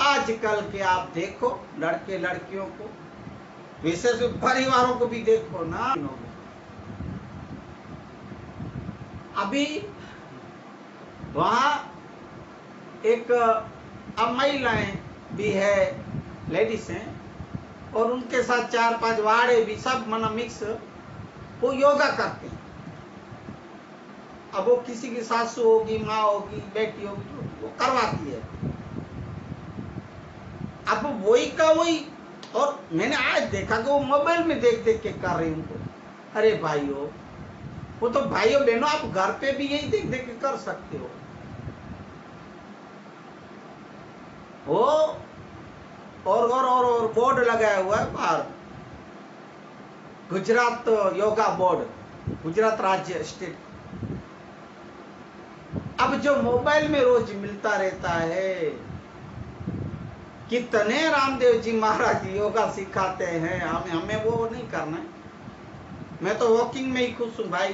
आजकल के आप देखो लड़के लड़कियों को, विशेष परिवारों को भी देखो ना। अभी वहां एक अब महिलाएं भी है, लेडीज हैं, और उनके साथ 4-5 वाड़े भी सब मना मिक्स, वो योगा करते हैं। अब वो किसी की सासू होगी, माँ होगी, बेटी होगी, तो वो करवाती है। अब वही का वही, और मैंने आज देखा कि वो मोबाइल में देख देख के कर रही उनको। अरे भाइयों, वो तो भाइयों बहनों, आप घर पे भी यही देख देख के कर सकते हो। वो और बोर्ड लगाया हुआ है बाहर, गुजरात योगा बोर्ड, गुजरात राज्य स्टेट। अब जो मोबाइल में रोज मिलता रहता है, कितने रामदेव जी महाराज योगा सिखाते हैं, हमें वो नहीं करना है। मैं तो वॉकिंग में ही खुश हूं भाई।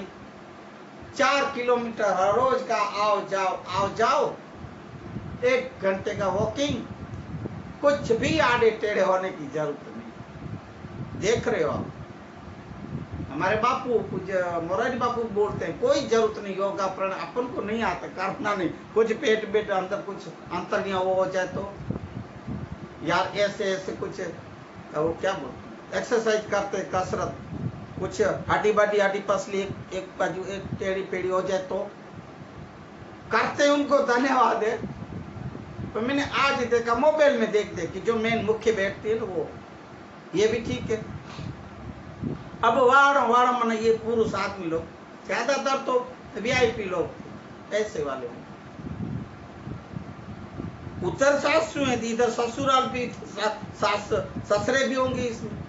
4 किलोमीटर हर रोज का आओ जाओ, 1 घंटे का वॉकिंग, कुछ भी आड़े टेढ़े होने की जरूरत नहीं। देख रहे हो आप, हमारे बापू पूज्य मोरारी बापू बोलते हैं, कोई जरूरत नहीं योगा प्राणायाम, अपन को नहीं आता, करना नहीं। कुछ पेट अंदर कुछ अंतर वो हो जाए तो यार ऐसे कुछ वो क्या बोलते, एक्सरसाइज करते, कसरत, कुछ हड्डी बड्डी हड्डी पसली एक बाजू एक टेढ़ी पेढ़ी हो जाए तो करते, उनको धन्यवाद है। तो मैंने आज देखा मोबाइल में देख देख कि जो मेन मुख्य व्यक्ति है ना, वो ये भी ठीक है। अब वाड़ा मन ये पुरुष आदमी लोग, ज्यादातर तो वीआईपी लोग, ऐसे वाले होंगे। उधर सासू है, इधर ससुराल भी, ससुरे भी होंगे इसमें।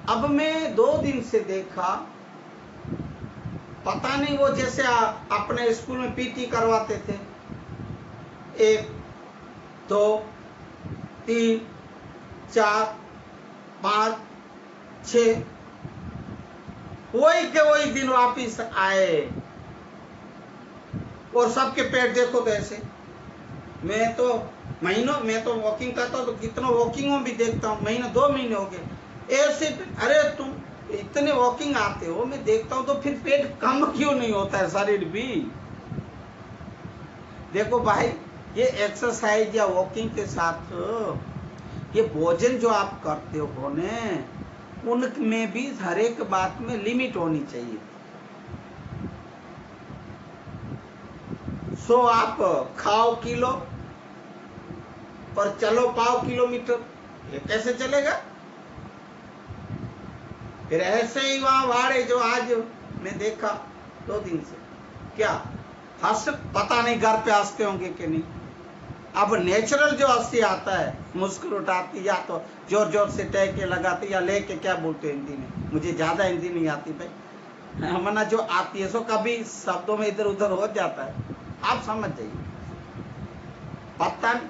अब मैं 2 दिन से देखा, पता नहीं वो जैसे अपने स्कूल में पीटी करवाते थे, 1 2 3 4 5 6, वही के वही दिन वापिस आए, और सबके पेट देखो तो ऐसे। मैं तो महीनों, मैं तो वॉकिंग करता हूँ तो कितना वॉकिंग भी देखता हूँ, महीना 2 महीने हो गए ऐसे। अरे तुम इतने वॉकिंग आते हो, मैं देखता हूँ, तो फिर पेट कम क्यों नहीं होता है, शरीर भी। देखो भाई, ये एक्सरसाइज या वॉकिंग के साथ ये भोजन जो आप करते हो ने, उनमें भी हर एक बात में लिमिट होनी चाहिए। सो आप खाओ किलो पर चलो पाव किलोमीटर, ये कैसे चलेगा? फिर ऐसे ही वहां वाड़े जो आज मैं देखा 2 दिन से, क्या हंस, पता नहीं घर पे हंसते होंगे कि नहीं। अब नेचुरल जो हंसी आता है, मुस्कुर उठाती, या तो जोर जोर से टहके लगाती, या लेके क्या बोलते हैं हिंदी में, मुझे ज्यादा हिंदी नहीं आती भाई, मना जो आती है सो कभी शब्दों में इधर उधर हो जाता है, आप समझ जाइए। पता नहीं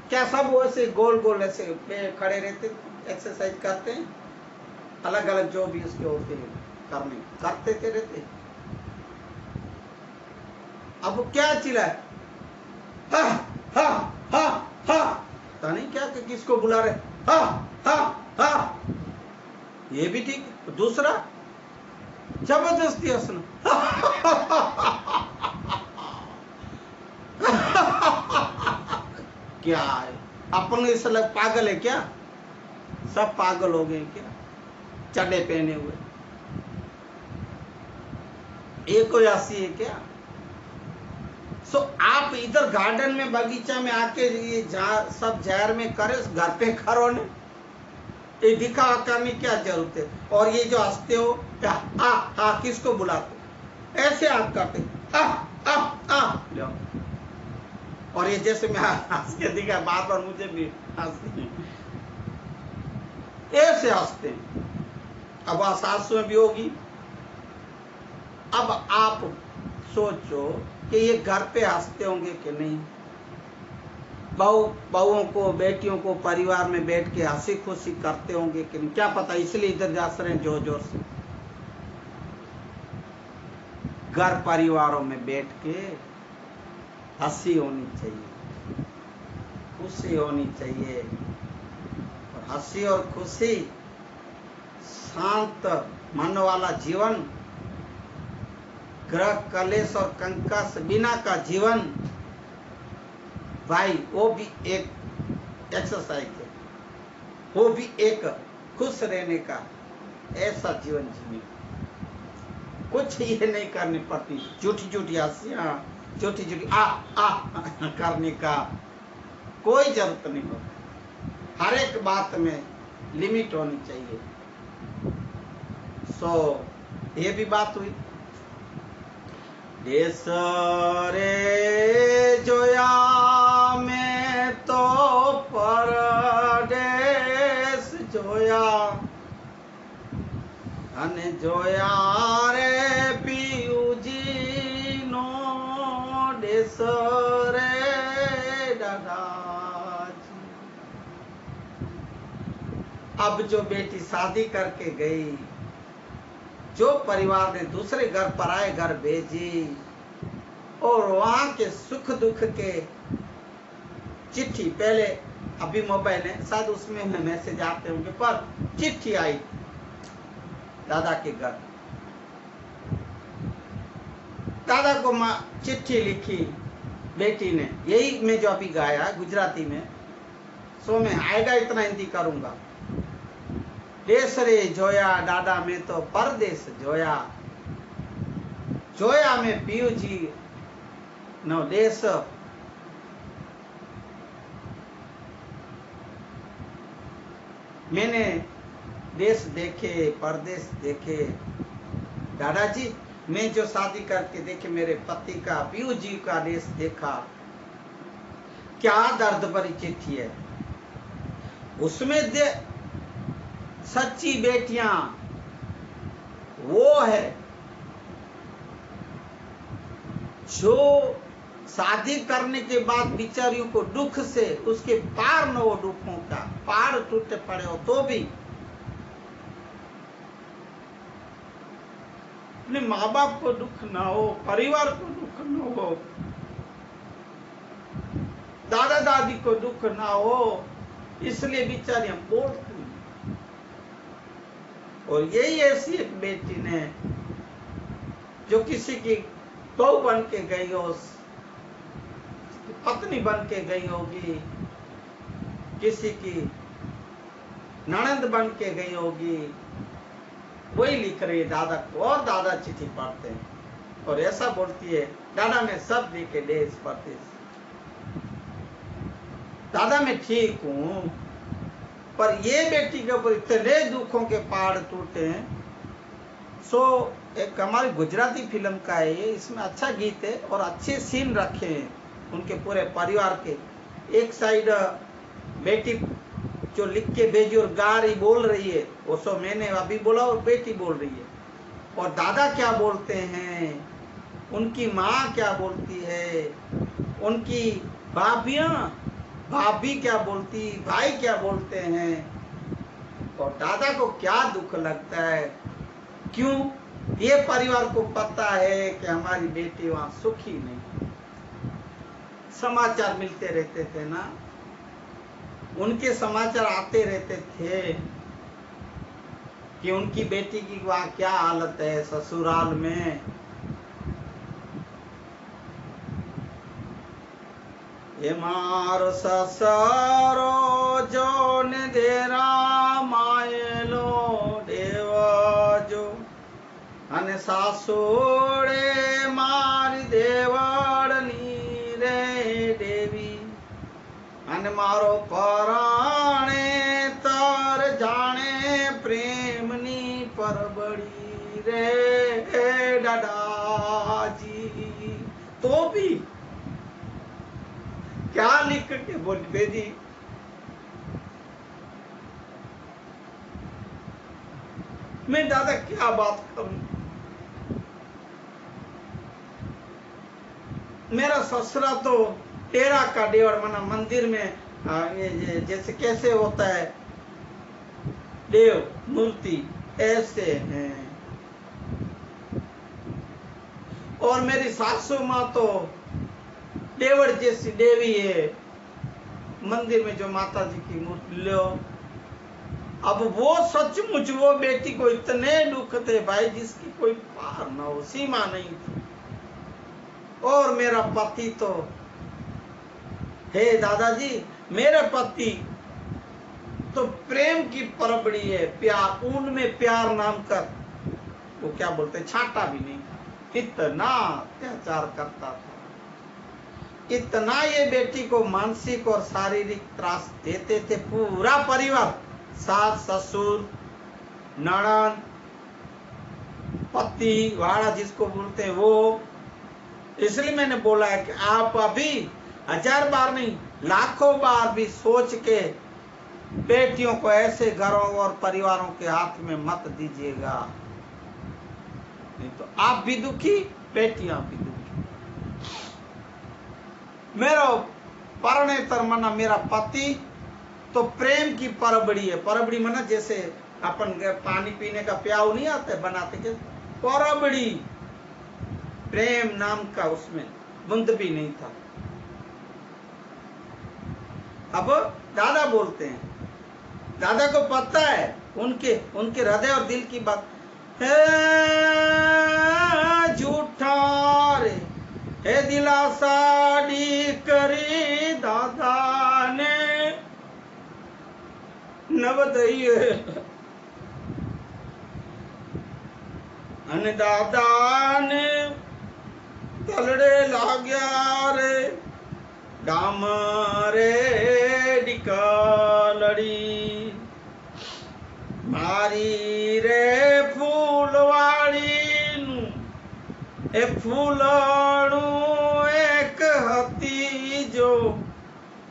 क्या सब वैसे गोल गोल ऐसे खड़े रहते, एक्सरसाइज करते हैं, अलग अलग जो भी उसके होते हैं करने, करते थे रहते। अब क्या चिल्लाए, हा हा हा हा, पता नहीं क्या कि किसको बुला रहे, हा हा हा, ये भी ठीक है। दूसरा जबरदस्ती हंसना, क्या है, अपन इस लग पागल है क्या? सब पागल हो गए क्या? चड्डे पहने हुए, ये कोई हंसी है क्या? सो आप इधर गार्डन में बगीचा में आके ये सब जहर में करे, घर पे करो ने, ये दिखावा करने क्या जरूरत है? और ये जो हंसते हो, किसको बुलाते, ऐसे आप करते, लो। और ये जैसे मैं हंस के दिखा, बार बार मुझे भी हंसते, ऐसे हंसते। अब सासू में भी होगी। अब आप सोचो कि ये घर पे हंसते होंगे कि नहीं? बहुओं को, बेटियों को परिवार में बैठ के हंसी खुशी करते होंगे कि नहीं? क्या पता इसलिए इधर जा रहे हैं जोर जोर से। घर परिवारों में बैठ के हंसी होनी चाहिए, खुशी होनी चाहिए। और हंसी और खुशी, शांत मन वाला जीवन, ग्रह कलेश और कंकास बिना का जीवन, भाई वो भी एक एक्सरसाइज है, वो भी एक खुश रहने का ऐसा जीवन जीने, कुछ ये नहीं करनी पड़ती, झूठी झूठी हंसियां, झूठी झूठी आ करने का कोई जरूरत नहीं होती। हर एक बात में लिमिट होनी चाहिए। ये भी बात हुई। देश रे जोया मैं तो परदेश जोया, अने जोया रे पीयू जी नो देश रे दादाजी। अब जो बेटी शादी करके गई, जो परिवार ने दूसरे घर पराए घर भेजी और वहां के सुख दुख के चिट्ठी, पहले अभी मोबाइल है शायद उसमें मैसेज आते होंगे, पर चिट्ठी आई दादा के घर। दादा को माँ चिट्ठी लिखी बेटी ने, यही मैं जो अभी गाया गुजराती में, सो में आएगा इतना हिंदी करूंगा। देश रे जोया दादा में तो परदेश जोया, जोया में पीयू जी नो देश। मैंने देश देखे, परदेश देखे दादाजी, मैं जो शादी करके देखे मेरे पति का, पीयू जी का देश देखा। क्या दर्द भरी चिट्ठी है उसमें, सच्ची बेटियां वो है जो शादी करने के बाद बिचारियों को दुख से उसके पार न हो, दुखों का पार टूटे पड़े हो तो भी अपने माँ बाप को दुख ना हो, परिवार को दुख ना हो, दादा दादी को दुख ना हो, इसलिए बिचारियां बोलती। और यही ऐसी एक बेटी ने जो किसी की बहू बन के गई हो, पत्नी बन के गई होगी, किसी की ननद बन के गई होगी, वही लिख रही है दादा को, और दादा चिट्ठी पढ़ते हैं और ऐसा बोलती है, दादा मैं सब देखे देश परदेश, दादा मैं ठीक हूं, पर ये बेटी के ऊपर इतने दुखों के पहाड़ टूटे हैं। एक हमारी गुजराती फिल्म का है ये, इसमें अच्छा गीत है और अच्छे सीन रखे हैं उनके पूरे परिवार के। एक साइड बेटी जो लिख के भेजी और गा रही बोल रही है, वो सो मैंने अभी बोला और बेटी बोल रही है, और दादा क्या बोलते हैं, उनकी माँ क्या बोलती है, उनकी भाभी क्या बोलती, भाई क्या बोलते हैं, और दादा को क्या दुख लगता है। क्यों? ये परिवार को पता है कि हमारी बेटी वहां सुखी नहीं। समाचार मिलते रहते थे ना, उनके समाचार आते रहते थे कि उनकी बेटी की वहां क्या हालत है ससुराल में। ये मारो ससरो जो ने देरा मायलो देवजो, अने सासुड़े मारी देवड़नी रे देवी, अने मारो पराणे तर जाने प्रेमनी परबड़ी रे दादाजी। तो भी क्या लिख के बोल भेजी, मैं दादा क्या बात करूं, मेरा ससुरा तो टेरा का देवड़, मना मंदिर में ये जैसे कैसे होता है देव मूर्ति ऐसे हैं, और मेरी सासू माँ तो देवड़ जैसी देवी है, मंदिर में जो माता जी की मूर्ति लो। अब वो सचमुच वो बेटी को इतने दुख थे भाई, जिसकी कोई पार न हो, सीमा नहीं थी। और मेरा पति तो, हे दादाजी, मेरे पति तो प्रेम की परबड़ी है, प्यार, उनमें प्यार नाम कर वो क्या बोलते, छाटा भी नहीं, इतना अत्याचार करता था, इतना ये बेटी को मानसिक और शारीरिक त्रास देते थे। पूरा परिवार, सास ससुर, ननद, पति वाड़ा जिसको बोलते हैं वो। इसलिए मैंने बोला है कि आप अभी 1000 बार नहीं, लाखों बार भी सोच के बेटियों को ऐसे घरों और परिवारों के हाथ में मत दीजिएगा, नहीं तो आप भी दुखी, बेटियां भी दुखी। मेरा परनेतर मना मेरा पति तो प्रेम की परबड़ी है। परबड़ी मना जैसे अपन पानी पीने का प्याऊ नहीं आता है बनाते के, परबड़ी, प्रेम नाम का उसमें बूंद भी नहीं था। अब दादा बोलते हैं, दादा को पता है उनके हृदय और दिल की बात है। झूठा रे हे दिलासा दी करी दादा ने नवदई अने दादा ने तलड़े लाग्या रे डाम रे डिकालड़ी मारी रे फूलवाड़ी नु ए फूलणु एक हती जो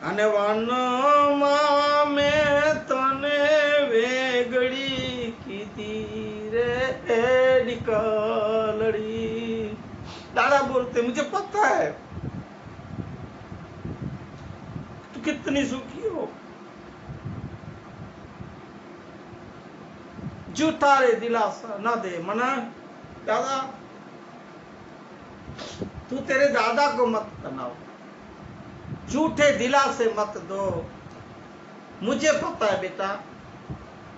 अने वनमा में तने वेगड़ी कीधी रे डिकालड़ी। दादा बोलते मुझे पता है तू कितनी सुखी हो, झूठा रे दिलासा न दे मना। दादा तू तेरे दादा को मत तनाओ, झूठे दिलासे मत दो। मुझे पता है बेटा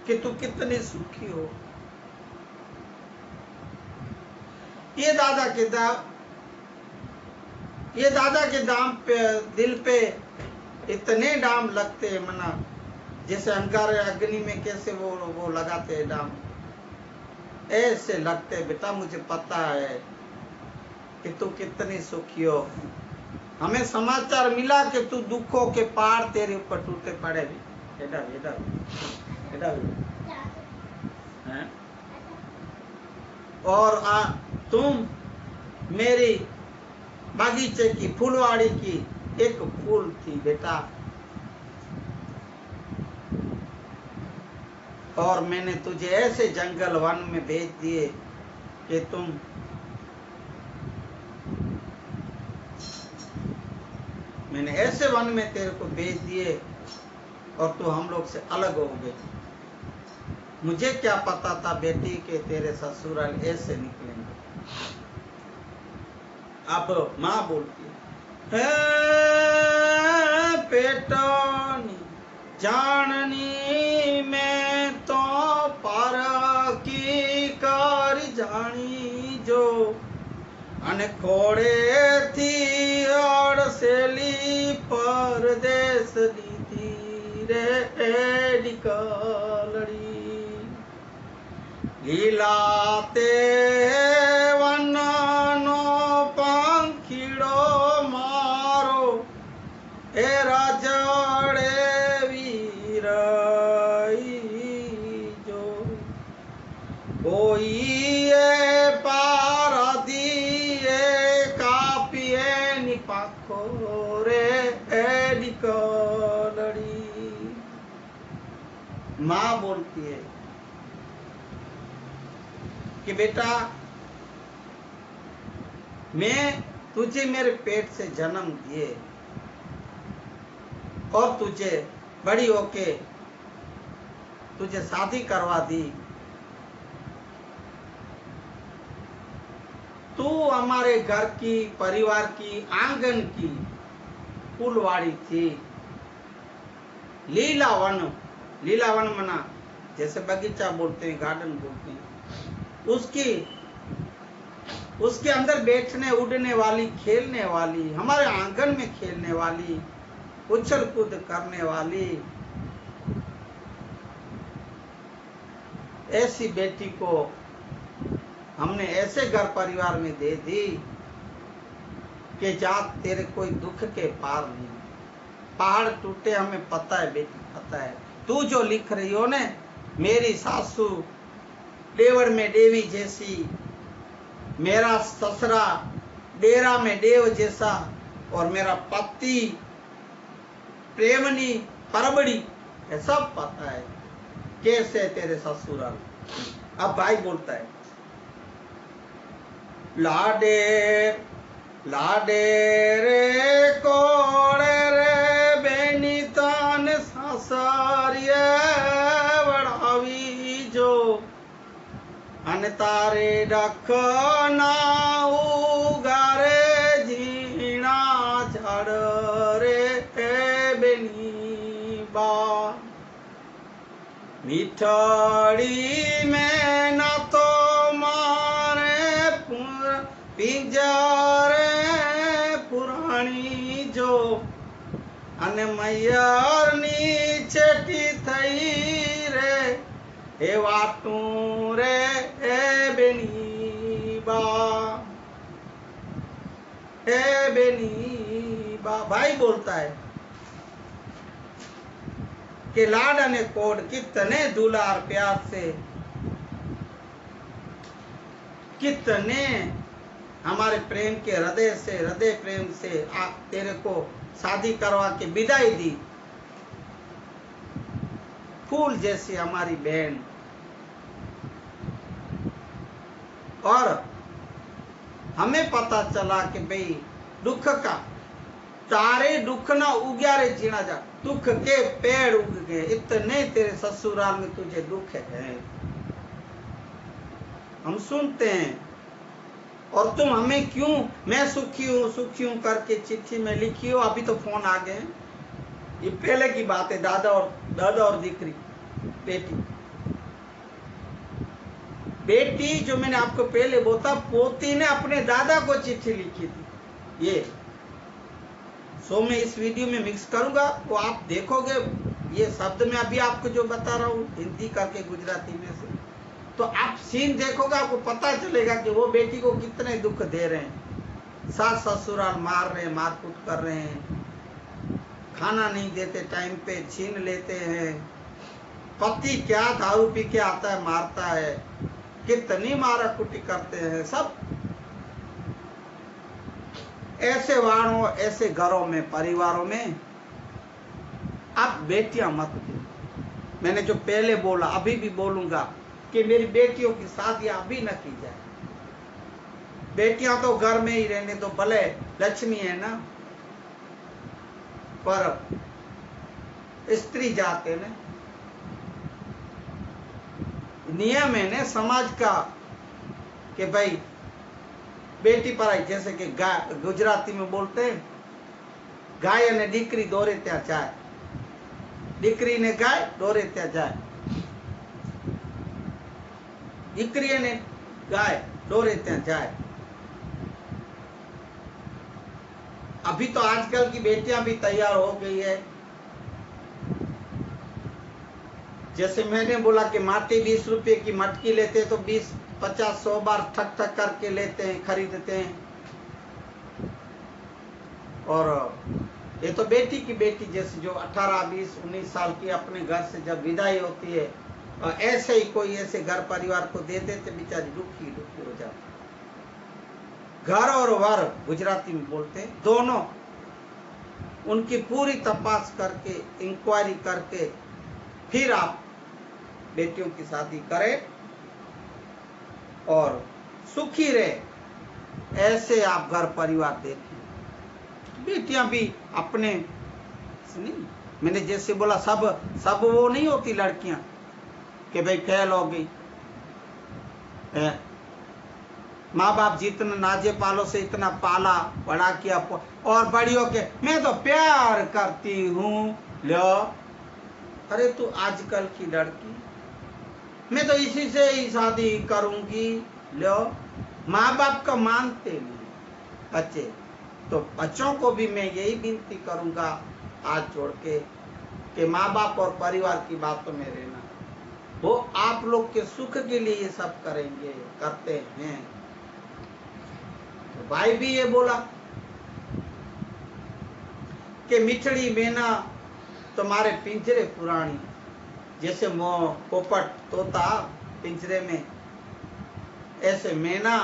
कि तू कितनी सुखी हो। ये दादा के दाम पे, दिल पे इतने दाम लगते हैं मना, जैसे अंगारे अग्नि में कैसे वो लगाते हैं दाम, ऐसे लगते हैं बेटा। मुझे पता है कि तू कितनी सुखी हो। हमें समाचार मिला कि तू दुखों के पहाड़ तेरे ऊपर टूटे पड़े भी। इधर हैं? और तुम मेरी बागीचे की फूलवाड़ी की एक फूल थी बेटा, और मैंने तुझे ऐसे जंगल वन में भेज दिए कि मैंने ऐसे वन में तेरे को भेज दिए और तू हम लोग से अलग हो गए। मुझे क्या पता था बेटी के तेरे ससुराल ऐसे निकलेंगे। अब माँ बोलती है पेटनी जाननी में तो पर की कर जानी जो अने खोड़े थी अड़सेली परदेश दी रे डिकालड़ी लीलाते वननो पंखीड़ो मारो ए राजड़े वीरई जो कोई ए पारा दिए कापिए निपाखो रे ए डिकालड़ी। माँ बोलती है कि बेटा मैं तुझे मेरे पेट से जन्म दिए और तुझे बड़ी होके तुझे शादी करवा दी। तू हमारे घर की, परिवार की, आंगन की फूलवाड़ी थी, लीलावन, लीलावन मना जैसे बगीचा बोलते हैं, गार्डन बोलते हैं, उसके अंदर बैठने उड़ने वाली, खेलने वाली, हमारे आंगन में खेलने वाली, उछल कूद करने वाली ऐसी बेटी को हमने ऐसे घर परिवार में दे दी कि जा तेरे कोई दुख के पार नहीं। पहाड़ टूटे हमें पता है बेटी, पता है। तू जो लिख रही हो ने, मेरी सासू देवर में देवी जैसी, मेरा ससुरा डेरा में देव जैसा, और मेरा पति प्रेमनी परबड़ी, ये सब पता है कैसे तेरे ससुराल। अब भाई बोलता है, लाडे लाडे रे कोड़े रे बेनीतान सासारिये बढ़ावी जो, अन तारे डखना उगारे जीना झड़ रे बेनी बा, मिठाड़ी में न तो मारे पिंजरे पुरानी जो, अने मैयर नीचे थई रे हे वाटू रे हे बेनी बा, हे बेनी बा। भाई बोलता है कि लाड ने कोड कितने दुलार प्यार से, कितने हमारे प्रेम के हृदय से, हृदय प्रेम से आप तेरे को शादी करवा के विदाई दी। फूल जैसी हमारी बहन, और हमें पता चला कि भाई दुख का तारे दुख ना उग्यारे जीना जा, दुख के पेड़ उग गए, इतने तेरे ससुराल में तुझे दुख है। हम सुनते हैं, और तुम हमें क्यों, मैं सुखी हूं करके चिट्ठी में लिखी हो। अभी तो फोन आ गए, ये पहले की बात है, दादा और दीकरी, बेटी जो मैंने आपको पहले बोला, पोती ने अपने दादा को चिट्ठी लिखी थी। ये सो मैं इस वीडियो में मिक्स करूंगा, तो आप देखोगे ये शब्द में अभी आपको जो बता रहा हूँ हिंदी करके गुजराती में से, तो आप सीन देखोगे, आपको पता चलेगा कि वो बेटी को कितने दुख दे रहे हैं। सास ससुराल मार रहे हैं, मारकूट कर रहे हैं, खाना नहीं देते टाइम पे, छीन लेते हैं। पति क्या दारू पी के आता है, मारता है, कितनी मारा कुटी करते हैं। सब ऐसे वाणों, ऐसे घरों में, परिवारों में आप बेटियां मत दो। मैंने जो पहले बोला, अभी भी बोलूंगा कि मेरी बेटियों की शादी अभी न की जाए। बेटियां तो घर में ही रहने दो, भले लक्ष्मी है ना, पर स्त्री जाते ना, नियम है ने समाज का कि भाई बेटी पराई, जैसे कि गुजराती में बोलते हैं, गाय ने दीकरी दौरे त्या जाए, दीकरी ने गाय दौरे त्या जाए, दीकरी ने गाय दौरे त्या जाए। अभी तो आजकल की बेटियां भी तैयार हो गई है। जैसे मैंने बोला कि माटी 20 रुपए की मटकी लेते हैं, तो 20, 50, 100 बार ठक ठक करके लेते हैं, खरीदते हैं। और ये तो बेटी की बेटी, जैसे जो 18, 20, 19 साल की अपने घर से जब विदाई होती है, और ऐसे ही कोई ऐसे घर परिवार को दे देते, बेचारी दुखी हो जाती। घर और वर गुजराती में बोलते हैं, दोनों उनकी पूरी तपास करके, इंक्वायरी करके फिर आप बेटियों की शादी करें और सुखी रहे। ऐसे आप घर परिवार देखें। बेटियां भी अपने नहीं, मैंने जैसे बोला, सब वो नहीं होती लड़कियां कि भाई फेल हो गई, माँ बाप जितना नाजे पालो से इतना पाला बड़ा किया, और बड़ियों के मैं तो प्यार करती हूँ। लो, अरे तू आजकल की लड़की, मैं तो इसी से ही शादी करूंगी। लो, माँ बाप का मानते नहीं बच्चे, तो बच्चों को भी मैं यही विनती करूंगा हाथ जोड़ के कि माँ बाप और परिवार की बातों में रहना। वो आप लोग के सुख के लिए ये सब करेंगे, करते हैं। तो भाई भी ये बोला कि मिठड़ी मैना तुम्हारे पिंजरे पुरानी, जैसे मोह पोपट तोता पिंजरे में, ऐसे मैना,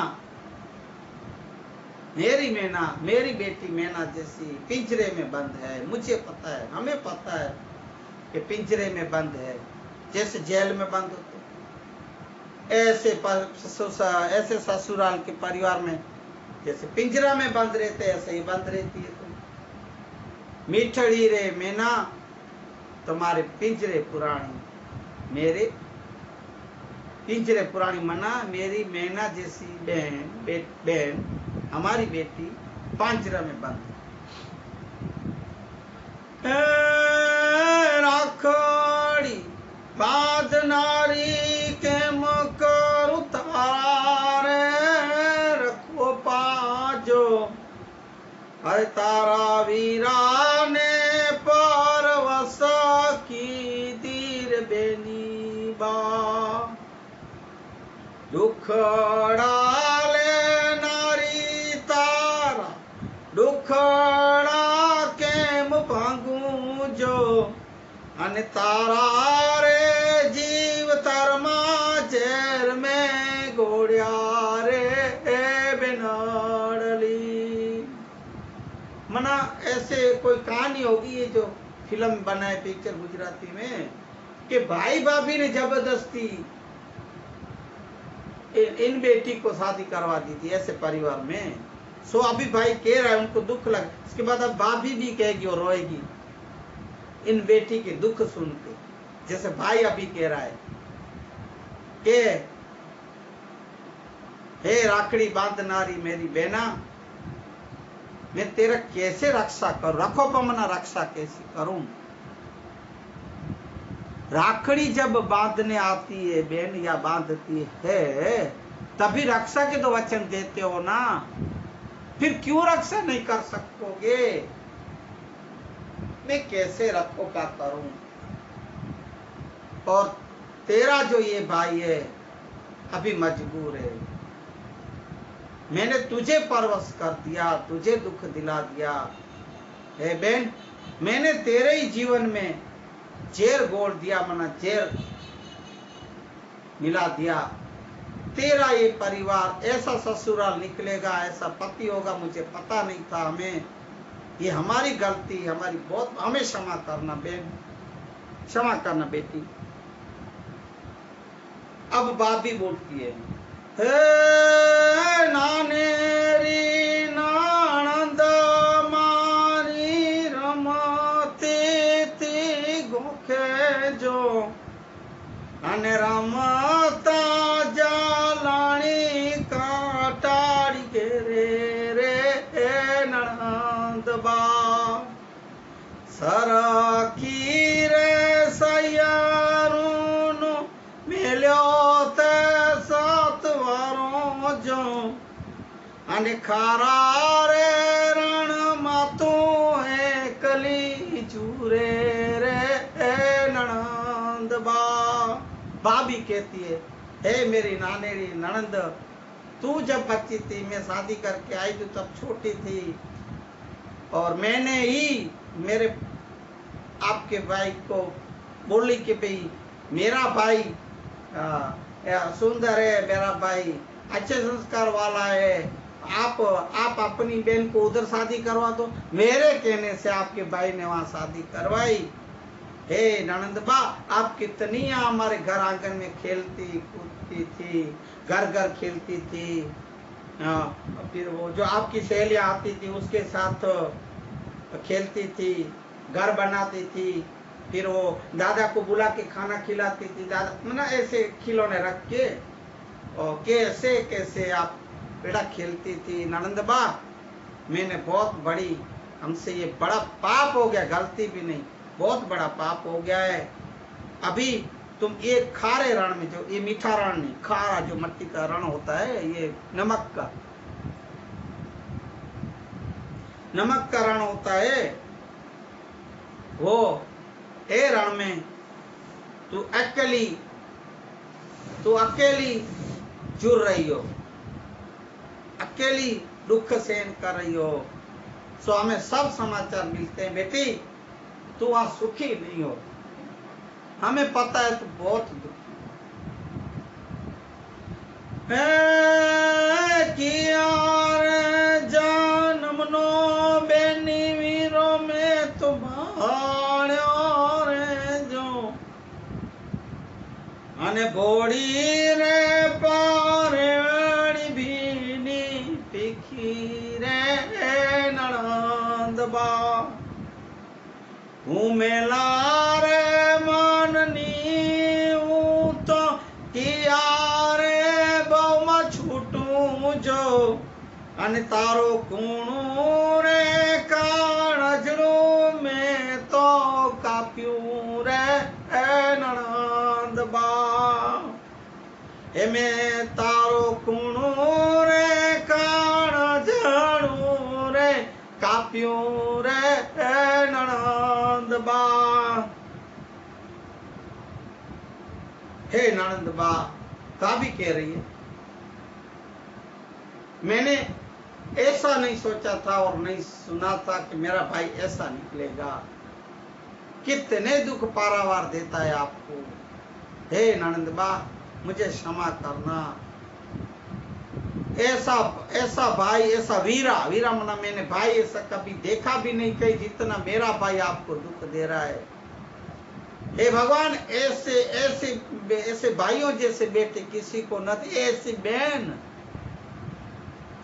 मेरी मैना, मेरी बेटी मैना जैसी पिंजरे में बंद है। मुझे पता है, हमें पता है कि पिंजरे में बंद है, जैसे जेल में बंद होते, ऐसे ससुराल के परिवार में जैसे पिंजरा में बंद रहते, ऐसे ही बंद रहती है तुम। मिठड़ी रे मैना तुम्हारे पिंजरे पुरानी, मेरे पिंजरे पुरानी मना, मेरी मैना जैसी बहन हमारी बेटी पिंजरा में बंद। राखड़ी बांधनारी के मकर उतारे, रखो पाजो हर तारा वीरा ने परवश की दीर बेनी बा। दुखड़ा ले नारी तारा, दुखड़ा केम भांगू जो, अन तारा रे जीव तरमा जेर में गोड़िया रे बिनाड़ली। मना ऐसे कोई कहानी होगी ये जो फिल्म बनाए पिक्चर गुजराती में, कि भाई भाभी ने जबरदस्ती इन बेटी को शादी करवा दी थी ऐसे परिवार में। सो अभी भाई कह रहा है, उनको दुख लग, इसके बाद अब भाभी भी कहेगी और रोएगी इन बेटी के दुख सुन के, जैसे भाई अभी कह रहा है कि हे राखड़ी बांधनारी मेरी बहना, मैं तेरा कैसे रक्षा करूं, रखो पमना रक्षा कैसे करूं। राखड़ी जब बांधने आती है बहन या बांधती है, तभी रक्षा के तो वचन देते हो ना, फिर क्यों रक्षा नहीं कर सकोगे। मैं कैसे रखो का करूं। और तेरा जो ये भाई है अभी मजबूर है, मैंने तुझे परवश कर दिया, तुझे दुख दिला दिया है बहन, मैंने तेरे ही जीवन में जेर गोड़ दिया, मना जेर मिला दिया। तेरा ये परिवार ऐसा ससुराल निकलेगा, ऐसा पति होगा, मुझे पता नहीं था। हमें ये हमारी गलती, हमारी बहुत, हमें क्षमा करना बहन, क्षमा करना बेटी। अब बाप भी बोलती है, हे नानेरी नानंद मारी रमते ती गोखे जो, अने रमता जालानी काटाड़ी के रे ननंद बा। सरकी रे सैयारू मिलो ते सात वारों जो, अने खारा रे रण मातू है कली चूरे रे ननंद बा। भाभी कहती है, हे मेरी नानेरी ननंद, तू जब बच्ची थी, मैं शादी करके आई थी तब छोटी थी, और मैंने ही मेरे आपके भाई को बोली कि भाई मेरा भाई सुंदर है, मेरा भाई अच्छे संस्कार वाला है, आप अपनी बहन को उधर शादी करवा दो। मेरे कहने से आपके भाई ने वहां शादी करवाई। हे ननंद बा, आप कितनी हमारे घर आंगन में खेलती कूदती थी, घर घर खेलती थी। फिर वो जो आपकी सहेलियां आती थी उसके साथ खेलती थी, घर बनाती थी, फिर वो दादा को बुला के खाना खिलाती थी। दादा मतलब ऐसे खिलौने रख के, और कैसे कैसे आप बेड़ा खेलती थी। ननंदबा मैंने बहुत बड़ी, हमसे ये बड़ा पाप हो गया, गलती भी नहीं, बहुत बड़ा पाप हो गया है। अभी तुम ये खारे रण में, जो ये मीठा रण नहीं, खारा जो मट्टी का रण होता है, ये नमक का रण होता है, वो ए रण में तू अकेली जुड़ रही हो, अकेली दुख सहन कर रही हो। सो हमें सब समाचार मिलते हैं बेटी, तू वहां सुखी नहीं हो, हमें पता है तू बहुत दुखी जानमनो बेनी वीरो में तो भाण्यो रे जो अने बोड़ी रे पारेड़ी भीनी पिखी रे ननंदबा हूँ मेला रे माननी हूँ तो किया रे बहुमा छूटू जो अने तारो कूणू रे काणजरू में तो काप्यू रे ननंदबा एमे तारो कूणू रे काणजरू रे काप्यू रे ननंदबा। हे ननंदबा, काबी कह रही है, मैंने ऐसा नहीं सोचा था और नहीं सुना था कि मेरा भाई ऐसा निकलेगा। कितने दुख पारावार देता है आपको। हे ननंदबा, मुझे क्षमा करना। ऐसा भाई, ऐसा वीरा मना मैंने भाई ऐसा कभी देखा भी नहीं कहीं जितना मेरा भाई आपको दुख दे रहा है। हे भगवान, ऐसे भाइयों जैसे बेटे किसी को न दे, ऐसी बहन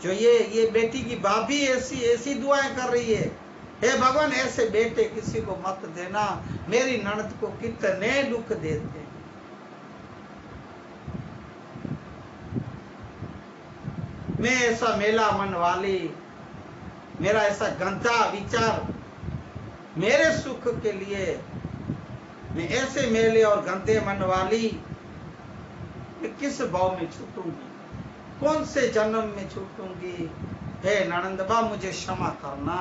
जो ये बेटी की भाभी ऐसी दुआएं कर रही है। हे भगवान, ऐसे बेटे किसी को मत देना। मेरी ननद को कितने दुख देते हैं। मैं ऐसा मेला मन वाली, मेरा ऐसा गंदा विचार मेरे सुख के लिए, मैं ऐसे मेले और गंदे मन वाली मैं किस भाव में छूटूंगी, कौन से जन्म में छूटूंगी। हे ननंदबा, मुझे क्षमा करना।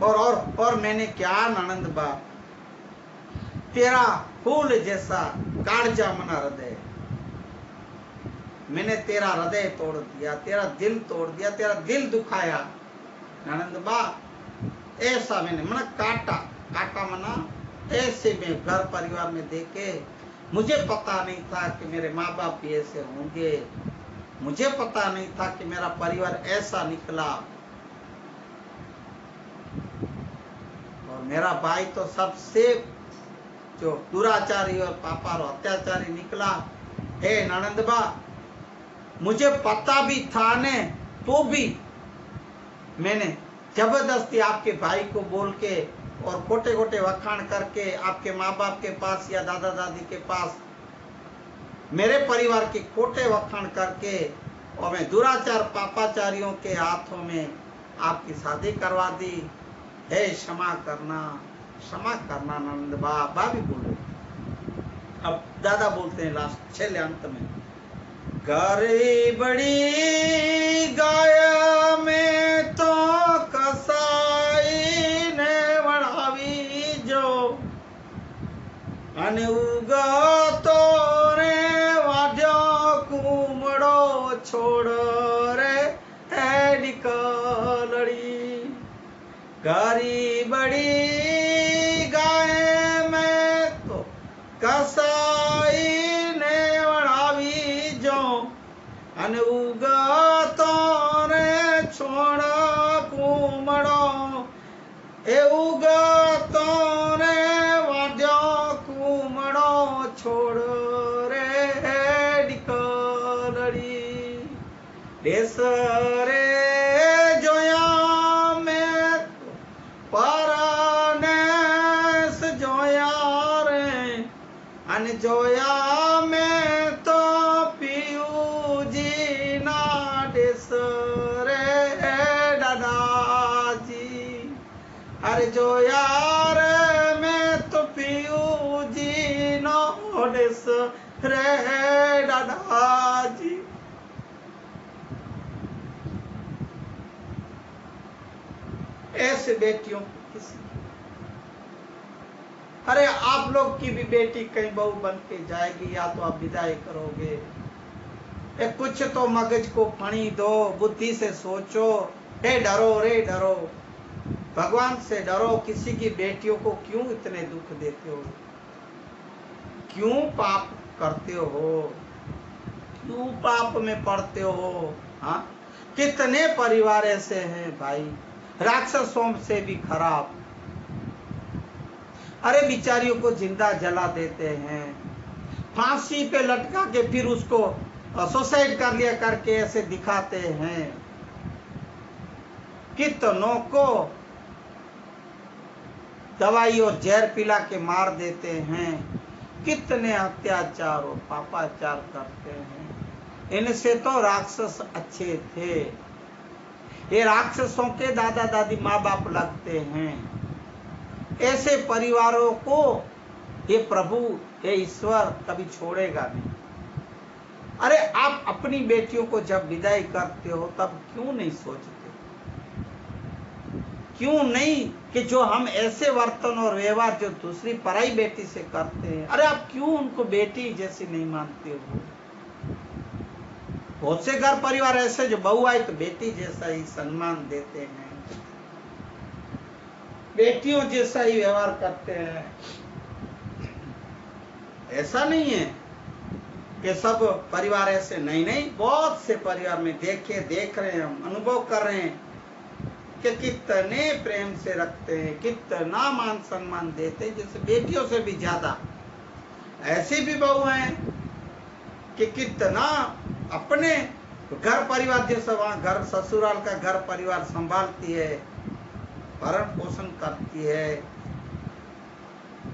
और मैंने क्या ननंदबा, तेरा फूल जैसा काढ़जा मना हृदय, मैंने तेरा हृदय तोड़ दिया, तेरा दिल तोड़ दिया, तेरा दिल दुखाया ननंदबा। ऐसा मैंने मना काटा मना, ऐसे में घर परिवार में देखे। मुझे पता नहीं था कि मेरे माँ बाप भी ऐसे होंगे, मुझे पता नहीं था कि मेरा परिवार ऐसा निकला। और मेरा भाई तो सबसे जो दुराचारी और पापा और अत्याचारी निकला। हे ननंदबा, मुझे पता भी था ने तो भी मैंने जबरदस्ती आपके भाई को बोल के और खोटे खोटे वखाण करके आपके माँ बाप के पास या दादा दादी के पास मेरे परिवार के खोटे वखाण करके और मैं दुराचार पापाचारियों के हाथों में आपकी शादी करवा दी। हे क्षमा करना नंदबा। भाभी बोले, अब दादा बोलते हैं लास्ट छेले अंत में, गरी बड़ी गाय में तो कसाई ने बढ़ावी जो अने उगा तो रे वाड्यो कुमड़ो छोड़ रे निकलड़ी। गरी बड़ी गाय में तो कसाई ने बढ़ावी जो अने उगा तो रे छोड़ कुमड़ो ए उगा तो रे वाड्यो कुमड़ो छोड़ रे निकलड़ी। देश रे जोया में परनेस जोया रे अन जोया में तो पियू जी ना अरे जो यार मैं तो पियो जी नोडिस रे दादा जी। ऐसे बेटियों को किसी, अरे आप लोग की भी बेटी कहीं बहू बन के जाएगी, या तो आप विदाई करोगे। कुछ तो मगज को फणी दो, बुद्धि से सोचो। रे डरो, रे डरो, भगवान से डरो। किसी की बेटियों को क्यों इतने दुख देते हो? क्यों पाप करते हो? क्यों पाप में पड़ते हो? हाँ, कितने परिवार ऐसे हैं भाई, राक्षसों से भी खराब। अरे बिचारियों को जिंदा जला देते हैं, फांसी पे लटका के फिर उसको सुसाइड कर लिया करके ऐसे दिखाते हैं। कितनों को दवाई और जहर पिला के मार देते हैं। कितने अत्याचार और पापाचार करते हैं। इनसे तो राक्षस अच्छे थे। ये राक्षसों के दादा दादी माँ बाप लगते हैं। ऐसे परिवारों को ये प्रभु, ये ईश्वर कभी छोड़ेगा नहीं। अरे आप अपनी बेटियों को जब विदाई करते हो तब क्यों नहीं सोचते? क्यों नहीं कि जो हम ऐसे वर्तन और व्यवहार जो दूसरी पराई बेटी से करते हैं, अरे आप क्यों उनको बेटी जैसी नहीं मानते हो? बहुत से घर परिवार ऐसे जो बहू आई तो बेटी जैसा ही सम्मान देते हैं, बेटियों जैसा ही व्यवहार करते हैं। ऐसा नहीं है कि सब परिवार ऐसे, नहीं नहीं, बहुत से परिवार में देख रहे हैं, हम अनुभव कर रहे हैं कि कितने प्रेम से रखते हैं, कितना मान सम्मान देते हैं, जैसे बेटियों से भी ज्यादा। ऐसी भी बहू हैं कि कितना अपने घर परिवार जैसा वहां घर ससुराल का घर परिवार संभालती है, भरण पोषण करती है,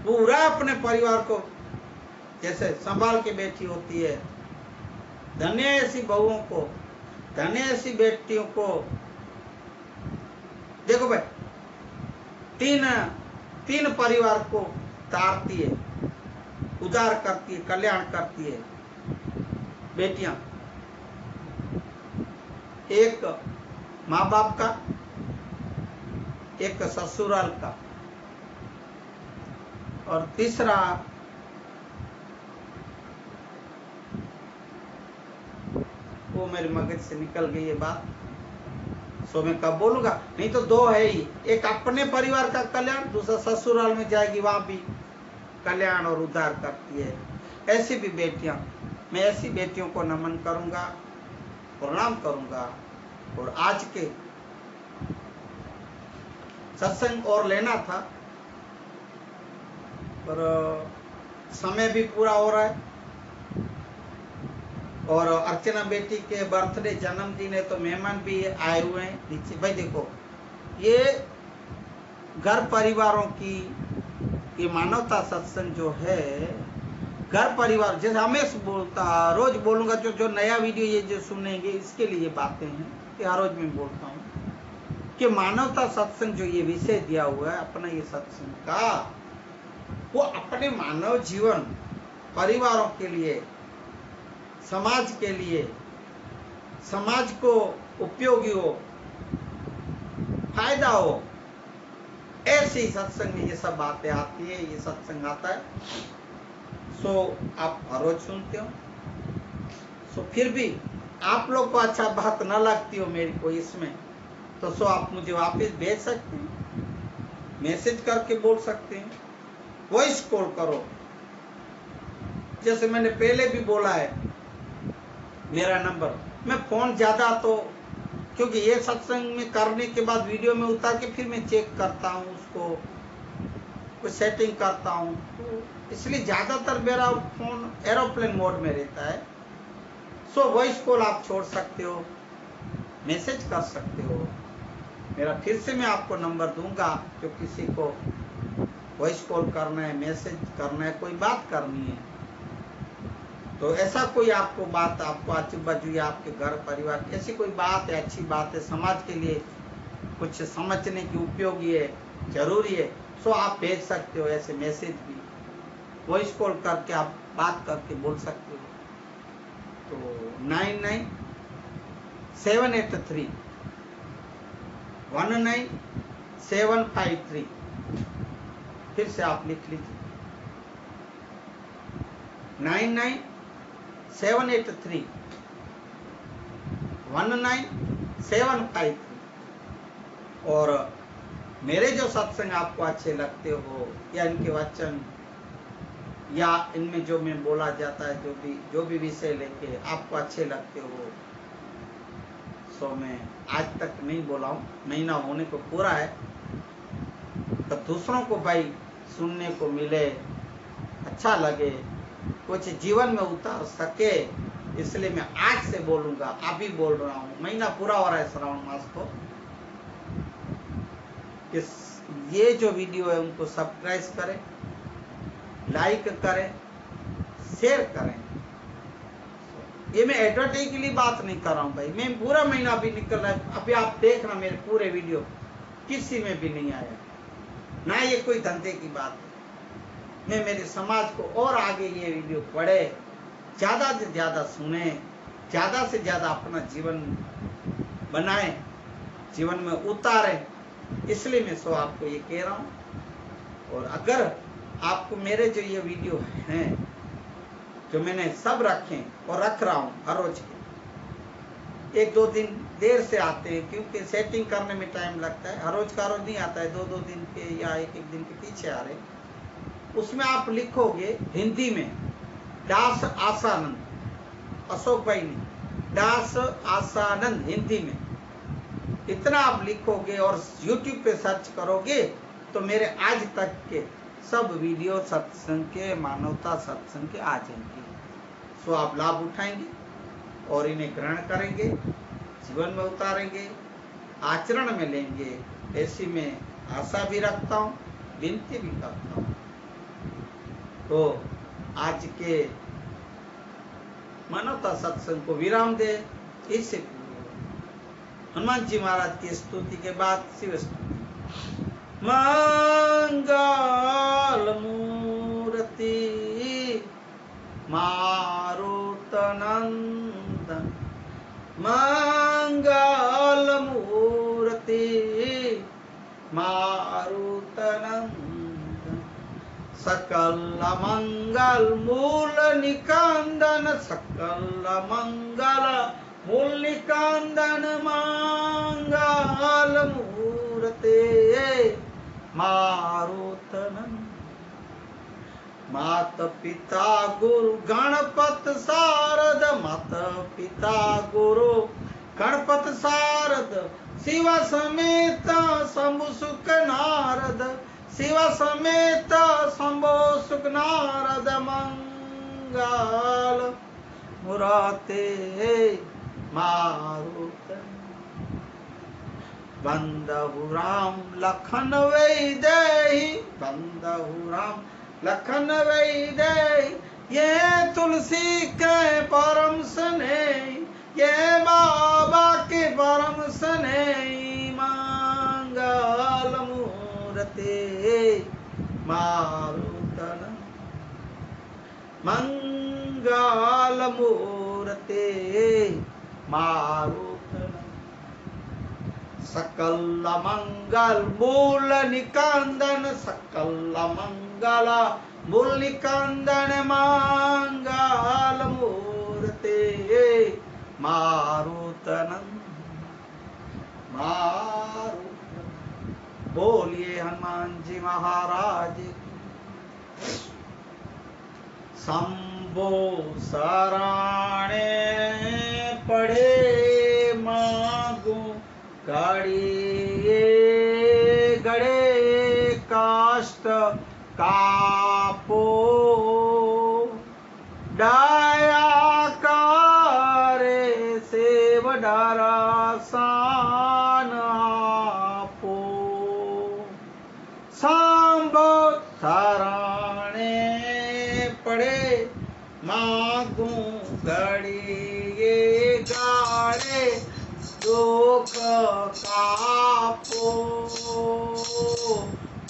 पूरा अपने परिवार को जैसे संभाल के बैठी होती है। धन्य ऐसी बहुओं को, धन्य ऐसी बेटियों को। देखो भाई, तीन परिवार को तारती है, उद्धार करती है, कल्याण करती है बेटियां। एक माँ बाप का, एक ससुराल का, और तीसरा वो मेरे मगज से निकल गई ये बात, सो मैं कब बोलूंगा। नहीं तो दो है ही, एक अपने परिवार का कल्याण, दूसरा ससुराल में जाएगी वहां भी कल्याण और उद्धार करती है। ऐसी भी बेटियां, मैं ऐसी बेटियों को नमन करूंगा, प्रणाम करूंगा। और आज के सत्संग और लेना था पर समय भी पूरा हो रहा है, और अर्चना बेटी के बर्थडे जन्मदिन है तो मेहमान भी आए हुए हैं नीचे। भाई देखो, ये घर परिवारों की ये मानवता सत्संग जो है, घर परिवार जैसे हमेशा बोलता, रोज बोलूंगा, जो नया वीडियो ये जो सुनेंगे इसके लिए बातें हैं कि हर रोज मैं बोलता हूँ कि मानवता सत्संग जो ये विषय दिया हुआ है अपना ये सत्संग का, वो अपने मानव जीवन, परिवारों के लिए, समाज के लिए, समाज को उपयोगी हो, फायदा हो, ऐसी सत्संग में ये सब बातें आती है, ये सत्संग आता है। सो आप हर रोज सुनते हो, सो फिर भी आप लोग को अच्छा बात न लगती हो मेरी को इसमें, तो सो आप मुझे वापस भेज सकते हैं, मैसेज करके बोल सकते हैं, वॉइस कॉल करो। जैसे मैंने पहले भी बोला है, मेरा नंबर, मैं फोन ज्यादा तो, क्योंकि ये सत्संग में करने के बाद वीडियो में उतार के फिर मैं चेक करता हूँ उसको, कुछ सेटिंग करता हूँ, तो इसलिए ज्यादातर मेरा फोन एरोप्लेन मोड में रहता है। सो वॉइस कॉल आप छोड़ सकते हो, मैसेज कर सकते हो। मेरा फिर से मैं आपको नंबर दूंगा, जो किसी को वॉइस कॉल करना है, मैसेज करना है, कोई बात करनी है, तो ऐसा कोई आपको बात, आपको आजू बाजू या आपके घर परिवार ऐसी कोई बात है, अच्छी बात है, समाज के लिए कुछ समझने की उपयोगी है, जरूरी है। सो आप भेज सकते हो ऐसे मैसेज भी, वॉइस कॉल करके आप बात करके बोल सकते हो। तो 99,783 फिर से आप लिख लीजिए 99,783 और मेरे जो सत्संग आपको अच्छे लगते हो या इनके वचन या इनमें जो मैं बोला जाता है, जो भी विषय लेके आपको अच्छे लगते हो, सो मैं आज तक नहीं बोला हूँ, महीना होने को पूरा है, तो दूसरों को भाई सुनने को मिले, अच्छा लगे, कुछ जीवन में उतार सके, इसलिए मैं आज से बोलूंगा, अभी बोल रहा हूँ। महीना पूरा हो रहा है श्रावण मास को। ये जो वीडियो है उनको सब्सक्राइब करें, लाइक करें, शेयर करें। ये मैं एडवर्टाइज के लिए बात नहीं कर रहा हूँ भाई, मैं पूरा महीना अभी निकल रहा है, अभी आप देखना मेरे पूरे वीडियो किसी में भी नहीं आया, ना ये कोई धंधे की बात है। मैं मेरे समाज को और आगे ये वीडियो पढ़े, ज्यादा से ज्यादा सुने, ज्यादा से ज्यादा अपना जीवन बनाए, जीवन में उतारे, इसलिए मैं सो आपको ये कह रहा हूँ। और अगर आपको मेरे जो ये वीडियो हैं जो मैंने सब रखे और रख रहा हूँ हर रोज के, 1-2 दिन देर से आते हैं क्योंकि सेटिंग करने में टाइम लगता है, हर रोज का रोज नहीं आता है, 2-2 दिन के या 1-1 दिन के पीछे आ रहे। उसमें आप लिखोगे हिंदी में दास आसानंद, अशोक भाई ने दास आसानंद हिंदी में, इतना आप लिखोगे और YouTube पे सर्च करोगे तो मेरे आज तक के सब वीडियो सत्संग के, मानवता सत्संग के आ जाएंगे। सो आप लाभ उठाएंगे और इन्हें ग्रहण करेंगे, जीवन में उतारेंगे, आचरण में लेंगे, ऐसी मैं आशा भी रखता हूँ, विनती भी करता हूँ। तो आज के मानवता सत्संग को विराम दे। इससे हनुमान जी महाराज की स्तुति के बाद शिव स्तुति। मंगल मूर्ति मारुतनंदन, मंगल मूर्ति मारुतनंदन, सकल मंगल मूल निकंदन, सकल मंगल मूल निकंदन, मंगल मूर्ते मारुतनंदन। मात पिता गुरु गणपत शारद, मात पिता गुरु गणपत शारद, शिव समेत शंभु सुख नारद, शिव समेत शंभु सुख नारद, मंगल मुराते मारुतन। बंदहु राम लखन वैदेही, बंदहु राम लखन वैदेही, ये तुलसी के परम स्नेही, ये बाबा के परम स्नेही, मंगल मूर्ते मारुतन, मंगल मूर्ते मारुतन, सकल मंगल मूल निकंदन, सकल मंगल मूल निकंदन, मंगल मूर्ते मारुतनंद मारुतन। बोलिए हनुमान जी महाराज की। शंभो शरणे पढ़े मागो गाड़िए, गड़े काष्ट कापो, डाया करे सेव डरासान आपो, शंभो शरणे पड़े मागू गड़िए, गाड़े दुख कापो,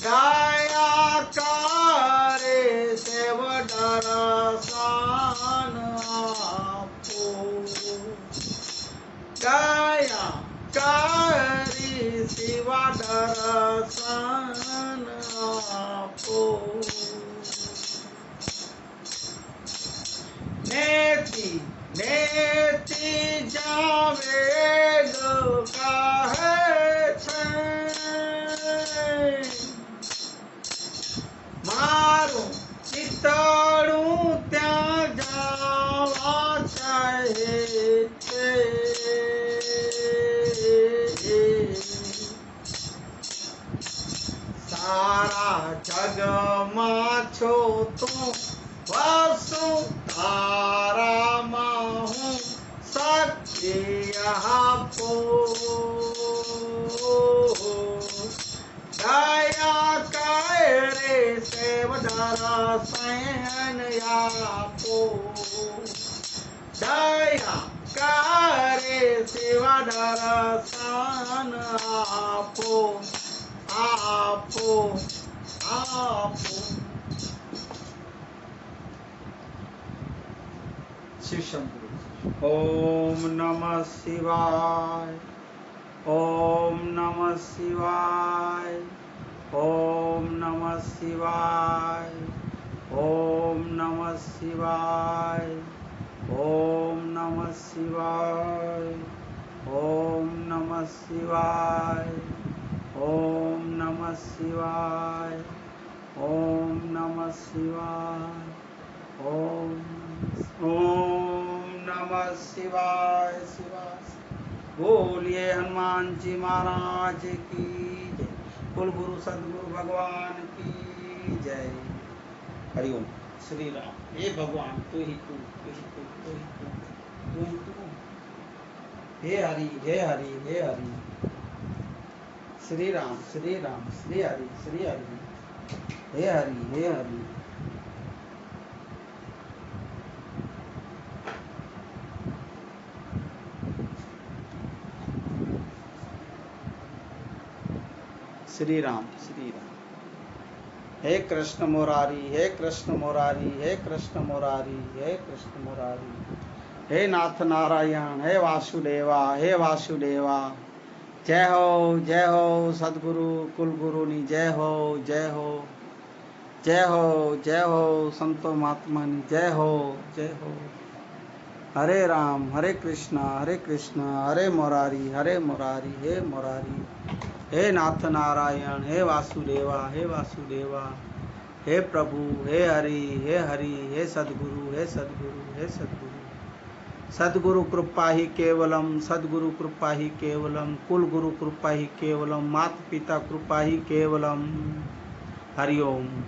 दया करे सेव दर्शन आपो, दया करी शिवा दर्शन आपो। नेति नेति जावेद कहे छै, मारू चितड़ू त्या जावा चाहे छे। सारा जग में छो तू वसु तारा माहू सत्य आपो, दया करे सेव दर्शन आपो, दया करे शिव दर्शन आपो आपो आपो। शिव शंभु। ओम नमः शिवाय, ओम नमः शिवाय, ओम नमः शिवाय, ओम नमः शिवाय, ओम नमः शिवाय, ओम नमः शिवाय, ओम नमः शिवाय, ओम नमः शिवाय, ओम नमः शिवाय। शिवाय बोलिए हनुमान जी महाराज की जय, कुल गुरु सदगुरु भगवान की जय। हरिओम। श्री राम। हे भगवान तू ही तू, तू ही तू, तू ही तू, तू ही तू। हे हरि, हे हरि, हे हरि। श्री राम, श्री राम, श्री हरि, श्री हरि। हे हरि, हे हरि। श्री राम, श्री राम। हे कृष्ण मुरारी, हे कृष्ण मुरारी, हे कृष्ण मुरारी, हे कृष्ण मुरारी। हे नाथ नारायण, हे वासुदेवा, हे वासुदेवा। जय हो सदगुरु कुलगुरु नी जय हो, जय हो, जय हो, जय हो संतो महात्मा नी जय हो, जय हो। हरे राम हरे कृष्णा, हरे मुरारी, हे मुरारी। हे नाथ नारायण, हे वासुदेवा, हे वासुदेवा। हे प्रभु, हे हरि, हे हरि, हे सद्गुरु, हे सद्गुरु, हे सद्गुरु। सद्गुरु कृपा ही केवलम, सद्गुरु कृपा ही केवलम, कुल गुरु कृपा ही केवलम, माता पिता कृपा ही केवलम। हरि ओम।